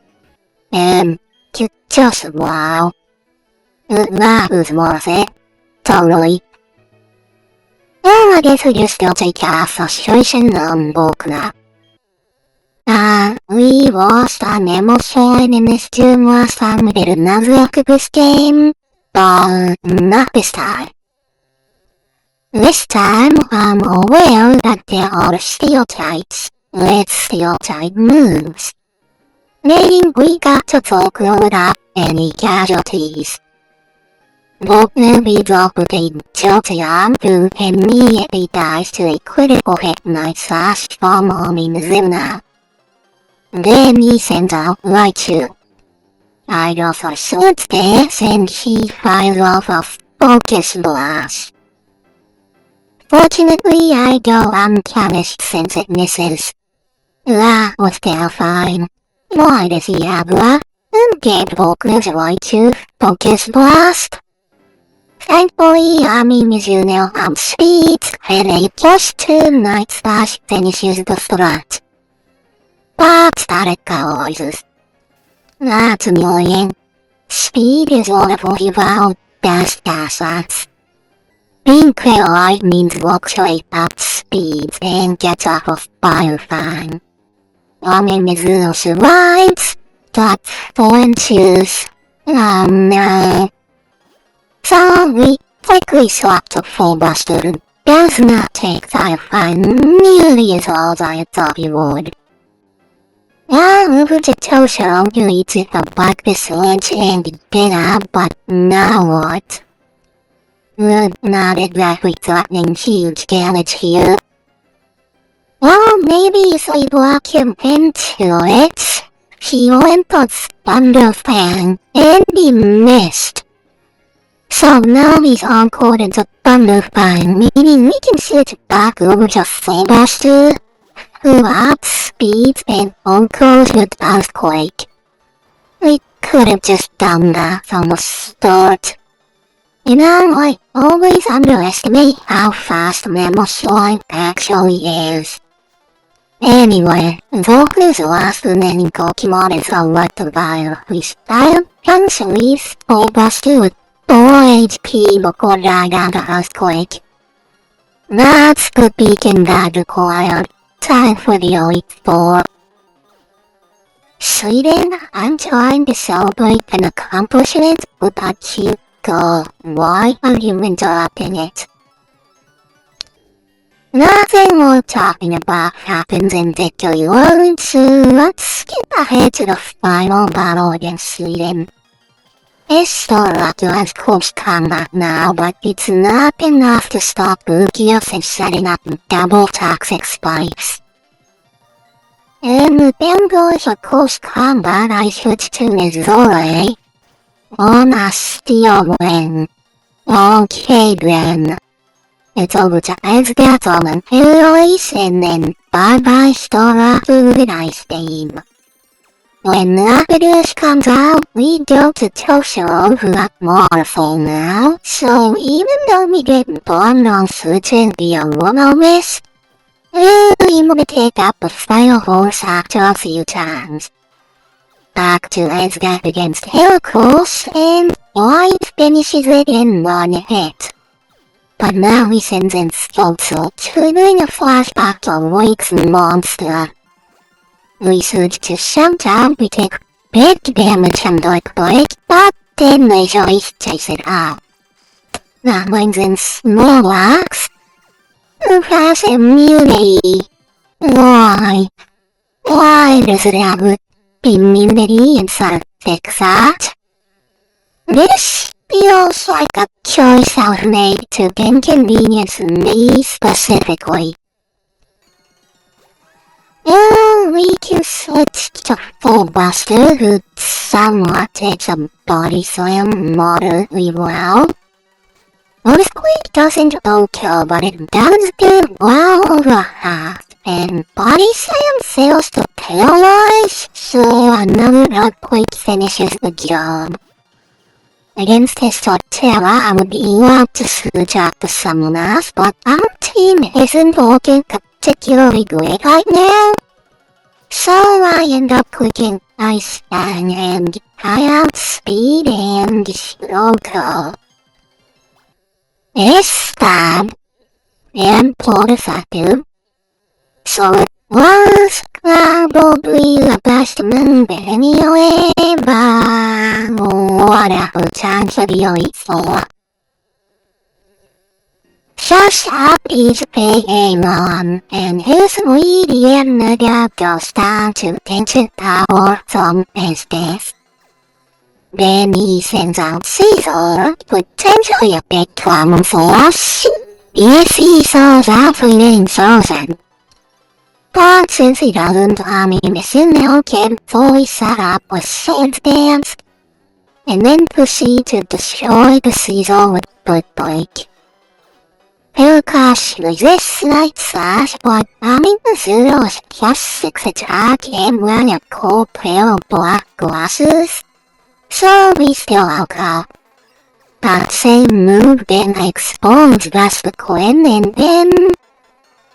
Just wow. That was worth it. Totally. I guess we just still take our frustration on Bokna. We lost our Nemo Swine in this gym last time we did a Nuzlocke this game, but not this time. This time, I'm aware that there are steel types with steel type moves, meaning we got to folklore without any casualties. Bokna leads off with a Jolteon who immediately dies to a critical hit Night Slash from Mitsuno. Then he sends out Raichu. I also suitcase and he fires off a focus blast. Fortunately, I go unpunished since it misses. That was terrifying. Why does he have that? Incapable Raichu focus blast? Thankfully, Ami Mizuno outspeeds and a +2 Night Slash finishes the threat. But static causes. That's annoying. Speed is wonderful without dash assets. Being paralyzed means luxury at speeds and gets off of fire fine. Ami Mizuno survives, but 4 and 2s. Oh no. So we quickly swap to full buster. Does not take fire fine nearly as well as I thought he would. Now over to Toshiro, who eats it up like this lunch and dinner, but now what? We're not exactly threatening huge damage here. Well, maybe if we block him into it, he went on Thunder Fang and he missed. So now he's encore into Thunder Fang, meaning we can switch back over to Full Buster, who outspeeds and encores with Earthquake. We could have just done that from the start. You know, I always underestimate how fast Memo Slime actually is. Anyway, Goku's last remaining Pokemon is a Electivire, whose style actually is Full Buster with 4 HP before dying out of Earthquake. That's the beacon that required. Time for the Elite Four. Sweden, I'm trying to celebrate an accomplishment without you. Go. Why are you interrupting it? Nothing we're talking about happens in Victory World, so let's skip ahead to the final battle against Sweden. Historic has close combat now, but it's not enough to stop Lugia from setting up double toxic spikes. And then goes for close combat, I switch to Nuzlocke. On a steel win. Okay then. It's over to Asgatham and Heroes, and then bye-bye Stora through the ice game. When Lapidus comes out, we go to Toshiro, who got more full now, so even though we didn't bond on switching via Will-O-Wisp, we're able to take up the Fire Horse after a few times. Back to Asgard against Harcore, and White finishes it in one hit. But now he sends in Sculpture, triggering a flashback to Wake's monster. We switch to Showdown, we take big damage from Dark Blade, but then they always chase it out. That brings in Snorlax, who has immunity. Why? Why does it have immunity inside of fix that? This feels like a choice I've made to inconvenience me specifically. We can switch to Full Buster, who somewhat takes a body slam moderately well. Earthquake doesn't kill, but it does do well over half, and body slam fails to paralyze, so another Earthquake finishes the job. Against his Torterra, I would be allowed to switch out to someone else, but our team isn't working particularly great right now. So I end up clicking Ice Fang and I outspeed and Slowco. It's bad and plot effective, so it was probably the best move anyway, but whatever, time for the Elite Four. Just up is big Amon, and his lead Yannaga goes down to ancient power from his death. Then he sends out Caesar, potentially a big problem for us, if he solves out for being frozen. But since he doesn't have a missing can fully set up a sand dance, and then proceed to destroy the season with Blake. Harcore resists light slash, but Zero's +6 attack and wearing a cool pair of black glasses, so we still outcome. That same move then explodes Quinn, and then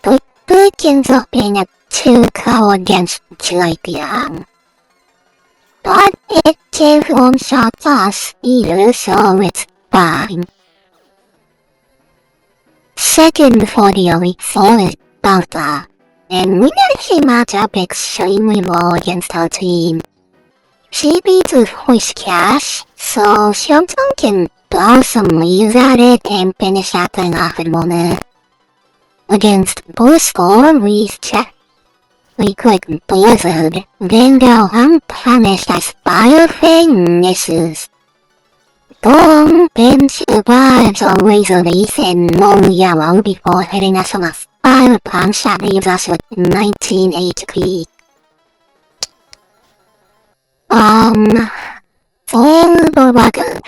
Blake ends up being a 2-KO against Drake Young. But it can't one-shot us either, so it's fine. Second for the Elite Four is Balta, and we actually match up extremely well against her team. She beats with Hoist Cash, so Showtime can blow some leaves at it and finish that thing off in 1 minute. Against Bullscore, we check. We click Blizzard, then go unpunished as Fire Fang misses. Dawn then survives a Razor Leaf and no yellow before hitting us with a Fire Punch that leaves us with 19 HP. For the record,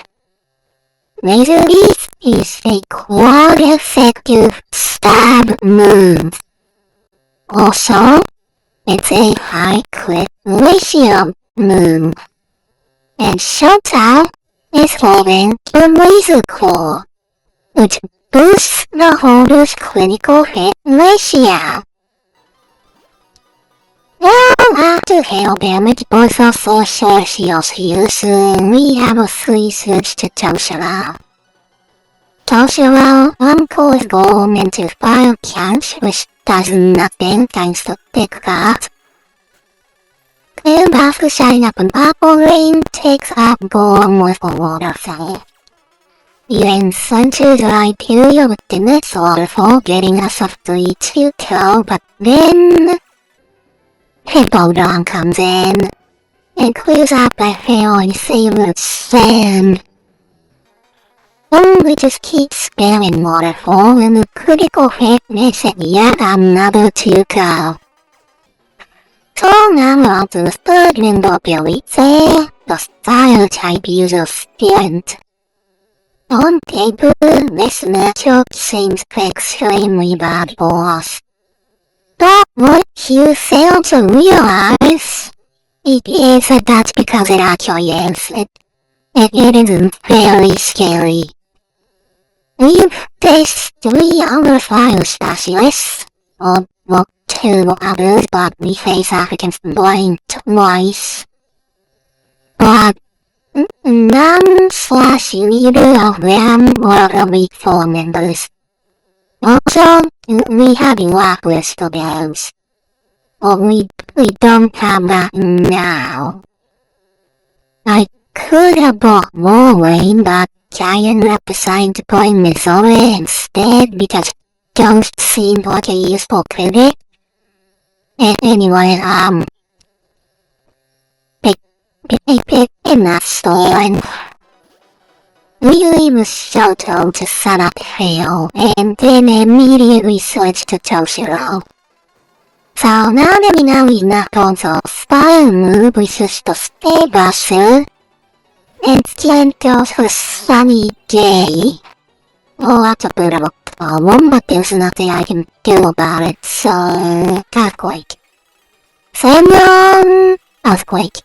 Razor Leaf is a quite effective stab move. Also, it's a high crit ratio move. And Showtime is holding the Razor Claw, which boosts the holder's critical hit ratio. Now, after hail damage was also Sorcios here, so we have a free switch to Toshiro. Toshiro uncores Golem into Fire Catch, which does nothing thanks to Thick Cut. And after setting up an Apple Rain, takes up Golem with a Water Fall. He then centers Hyperia with the next waterfall, getting us a 3-2 kill, but then Hippodon comes in and clears out my failing favorite sand. We just keep spamming waterfall and the critical hit makes it yet another 2-KO. So now we're on to the third window ability, the Fire type user Sprint. On paper, this matchup seems extremely bad for us. But what you fail to realize is that that's because it actually is. It isn't very scary. We've faced 3 other fire specialists, or well, 2 others, but we face Africans Blaine twice. But none/neither of them were Elite Four members. Also, we have a blacklist of those. But we don't have that now. I could have bought more rain, but I ended up deciding to play Missouri instead because Ghost seemed like a useful critic. Anyway, in that story, we leave Shoto to set up Hail, and then immediately switch to Toshiro. So now that we know he's not going to fire move, we switch to Stay Buster, and then go to Sunny Day. Well, that's a bit of a problem, but there's nothing I can do about it, so Earthquake. Samuel, Earthquake.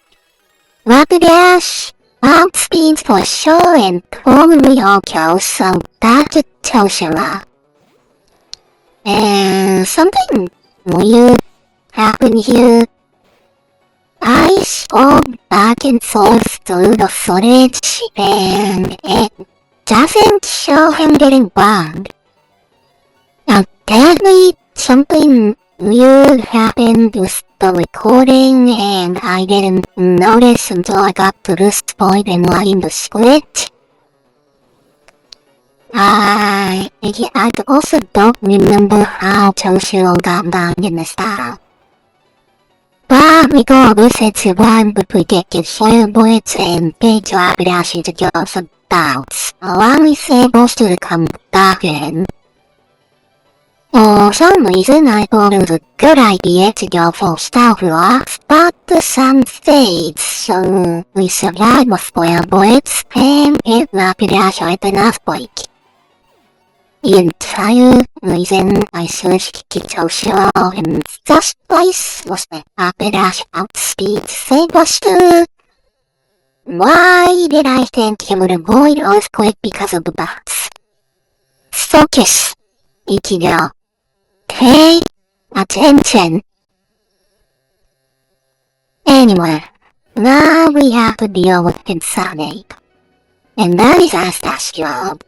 Rapidash, outspeeds for sure, and probably also, so back to Toshiro. And something weird happened here. I scrolled back and forth through the footage, and it doesn't show him getting bombed. Apparently, something weird happened with the recording, and I didn't notice until I got to this point in writing the script. I also don't remember how Toshiro got down in the style. But regardless, it's one with predicted flare blitz and big Rapidash to give some doubts, allowing Sables to come back in. For some reason I thought it was a good idea to go for Star Wars, but the sun fades, so we survived the spoil bullets and it rapidly open earthquake. The entire reason I searched Kitosho in the first place was the rapid outspeed Saberster. Why did I think it would avoid earthquake because of the bats? Focus, Ichigo. Pay attention. Anyway, now we have to deal with Insanate. And that is Asta's job.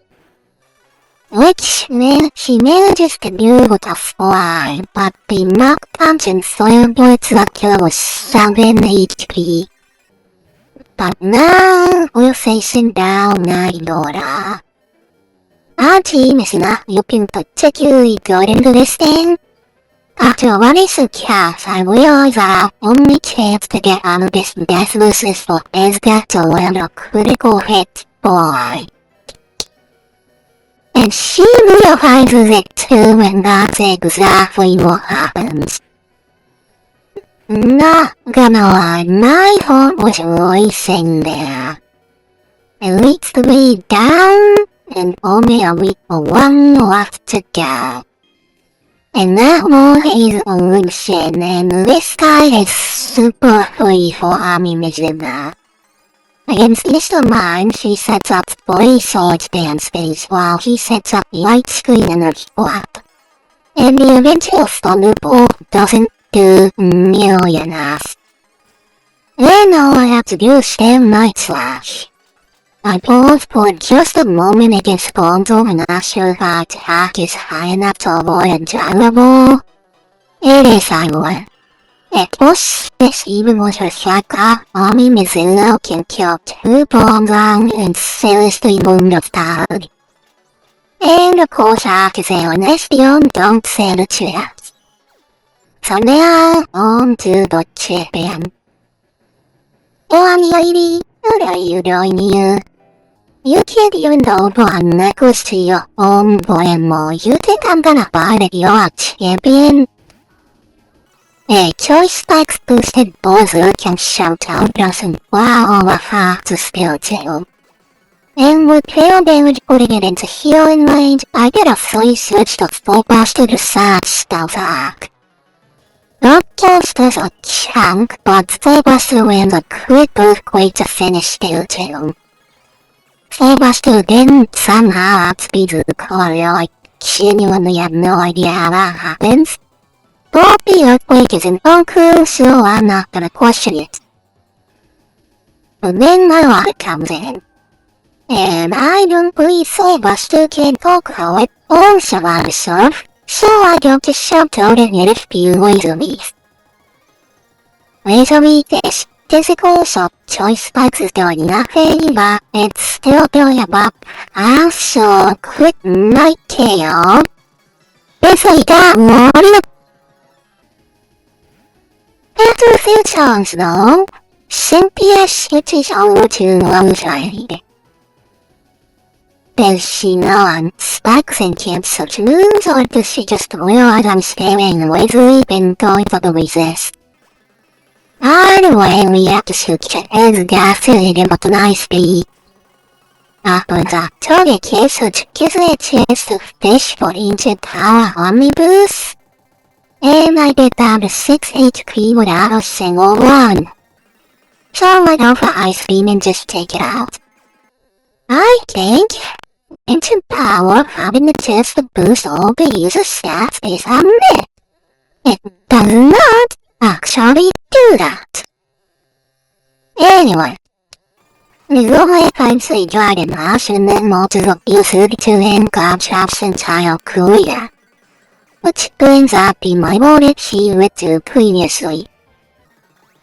Which she manages to do with a fly, but the knock punch and soil bullets that kill was 7 HP. But now we're facing down Naidora. Our team is not looking particularly good into this thing. After running some cats, I realize our only chance to get out of this mess is for Esga to land a critical hit boy. And she realizes it too, and that's exactly what happens. Not gonna lie, my heart was racing there. It leads the way down, and only a week for one left to go. And that one is illusion, and this guy is super free for Amimizuna. Against Mr. Mime, she sets up 3 swords dance phase while he sets up light screen in her spot. And the eventual Thunderbolt doesn't do nearly enough. Then all I have to do is stand Night Slash. I paused for just a moment against Gonzo and not sure if our attack is high enough to avoid a gyro ball. It is, I won. It was this even with her Shaka, Ami Mizuno can kill 2 bombs on and seriously wound a third. And of course Akaze and Estion don't stand a chance. So now, on to the champion. Oh, lady, what are you doing here? You can't even throw one necklace to your own boy anymore. You think I'm gonna buy that you're a champion? A choice spikes boosted buzzer can shout out doesn't wow all the hearts of skill too. And with tail damage putting it into healing range, I get a free switch to full buster to side stealth arc. Not just as a chunk, but full buster wins a quick earthquake to finish skill 2. Full buster then somehow outspeeds the core, I genuinely have no idea how that happens. But the earthquake isn't uncool, so I'm not gonna question it. But then my luck comes in. And I don't believe Full Buster can conquer it or survive surf, so I go to Sheltoad and hit a few Laser Beef. Laser Beef is physical, so choice spikes is doing nothing, but it's still doing a bop. Also, quick night KO. Basically got one. After a few songs though, Cynthia switches over to Rosary. Does she know I'm spikes and can't such moves, or does she just realize I'm spamming the Laser and going for the resist? Either way, we have to switch as gas to hit him at a nice speed. After that target kiss, which gives me a chance to fish for ancient power omnibus. And I get down to 6 HP without a single run. So I go for Ice Beam and just take it out. I think ancient power having the chance to boost all the user stats is on it. It does not actually do that. Anyway, Nuzlocke finds a Dragon Lash and then launches up user to end Glabshop's entire career. Which brings up the Bible that she went to previously.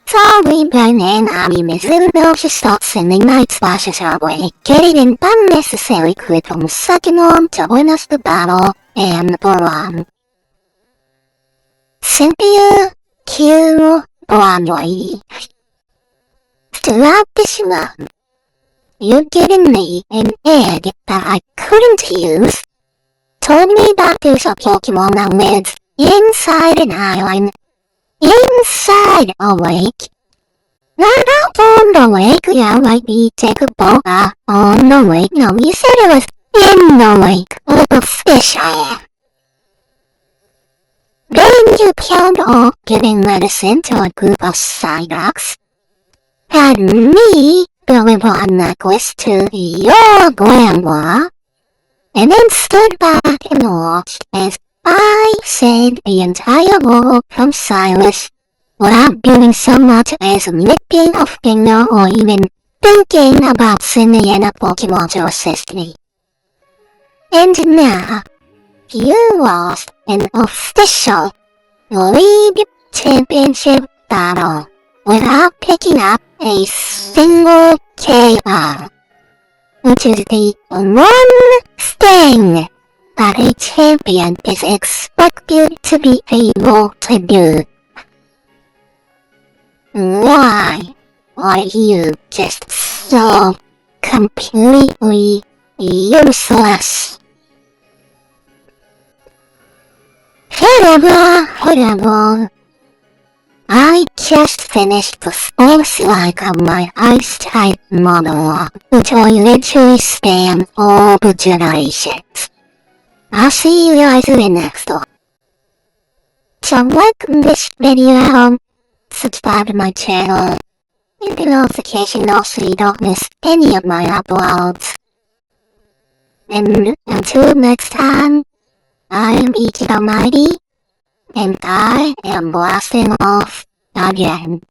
So we burn and Ami Mizuno she starts sending night splashes our way, getting an unnecessary crit from second arm to win us the battle and the run. Cynthia, Q, Blonde Lady. Throughout this run, you're giving me an egg that I couldn't use told me that there's a Pokemon that lives inside an island. Inside a lake. Not out on the lake, yeah, like we take a boat out on the lake. No, you said it was in the lake. What a fish I am. Then you killed off giving medicine to a group of Psyducks. Had me deliver a necklace to your grandma. And then stood back and watched as I saved the entire world from Silas without doing so much as lifting a finger or even thinking about sending in a Pokemon to assist me. And now, you lost an official League Championship battle without picking up a single KO, which is the one thing that a champion is expected to be able to do. Why are you just so completely useless? Whatever. I just finished the first leg of my Ice-type monologue, which I literally spanned all the generations. I'll see you guys in the next one. So like this video, subscribe to my channel, hit the notification bell so you don't miss any of my uploads. And until next time, I am Ichi the Mighty, and I am blasting off again.